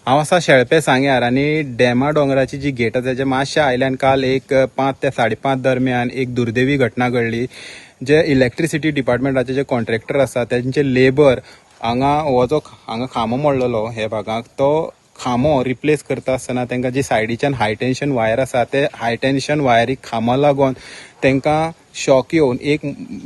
हांव आसा शेळपे सांग्यार आनी डेमा दोंगराची जी गेट आसा तेच्या मातशा आयल्यान काल एक 5 ते 5:30 दरम्यान एक दुर्दैवी घटना घडली. जे इलेक्ट्रिसिटी डिपार्टमेंटाचे जे कॉन्ट्रॅक्टर आसा त्यांचे लेबर हांगा हो जो हांगा खांबो मोडलेलो हे भागाक तो खांबो रिप्लेस करता आसतना तांकां जी सायडीच्यान हाय टेन्शन वायर आसा ते हाय टेन्शन वायरीक खांबो लागून तांकां शॉक येवन एक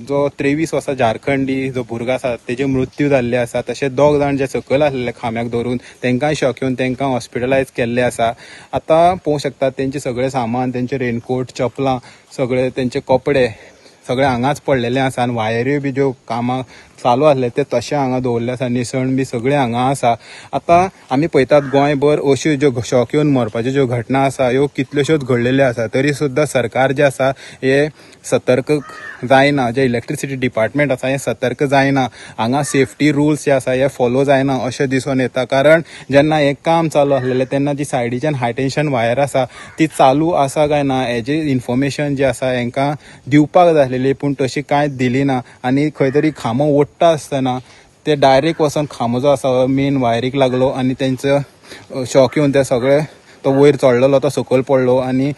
जो 23 वर्सां झारखंडी जो भुरगो आसा तेजे मृत्यू जाल्ले आसा. तशेंच 2 जाण जे सकयल आसलेले खांब्याक धरून तांकांय शॉक येवन तांकां हॉस्पिटलायज केल्ले आसा. आतां पळोवंक शकतात तेंचे सगळे सामान, तेंचे रेनकोट, चपलां, सगळे तेंचे कपडे सगळे हांगाच पडलेले आसा आनी वायऱ्यो बी ज्यो कामां चालू आसले ते तशें हांगा दवरले आसा. निसण बी सगळे हांगा आसा. आतां आमी पळयतात गोंयभर अश्यो ज्यो शॉक येवन मरपाच्यो ज्यो घटना आसा ह्यो कितल्योश्योच घडलेल्यो आसा. तरी सुद्दां सरकार जे आसा हे सतर्क जायना. जे इलेक्ट्रिसिटी डिपार्टमेंट आसा हे सतर्क जायना. हांगा सेफ्टी रुल्स जे आसा हे फॉलो जायना अशें दिसून येता. कारण जेन्ना हे काम चालू आसलेलें तेन्ना जी सायडीच्यान हाय टेन्शन वायर आसा ती चालू आसा काय ना हेजी इन्फॉर्मेशन जी आसा हांकां दिवपाक जाय आसलेली पूण तशी कांयच दिली ना. आनी खंय तरी खांबो ओडटा आसतना ते डायरेक्ट वचून खांबो जो आसा मेन वायरीक लागलो आनी तेंचो शॉक येवन ते सगळे तो वयर चडलेलो तो सकयल पडलो आनी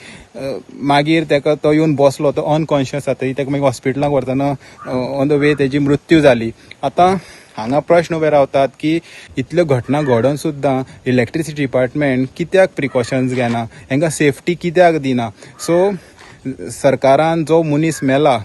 मागीर ताका तो येवन बसलो. तो अनकॉन्शियस जातकीर ताका मागीर हॉस्पिटलाक व्हरतना ऑन द वे तेजी मृत्यू जाली. आतां हांगा प्रश्न उबे रावतात की इतल्यो घटना घडोवन सुद्दां इलेक्ट्रिसिटी डिपार्टमेंट कित्याक प्रिकॉशन्स घेना, हांकां सेफ्टी कित्याक दिना. सो सरकारान जो मनीस मेला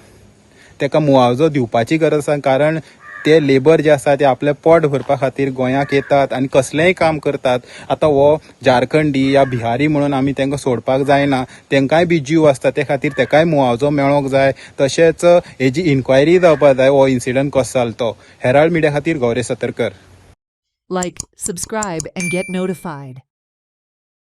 ताका मुआवजो दिवपाची गरज आसा. कारण ते लेबर जे आसा ते आपले पोट भरपा खातीर गोंयाक येतात आनी कसलेंय काम करतात. आतां हो झारखंडी या बिहारी म्हणून आमी तांकां सोडपाक जायना. तांकांय बी जीव आसता ते खातीर ताकाय मुआवजो मेळोंक जाय. तशेंच हेजी इन्क्वायरी जावपाक जाय हो इन्सिडंट कसो जालो तो. हेराल्ड मिडिया खातीर Gauresh Satarkar. Like, subscribe, and get notified.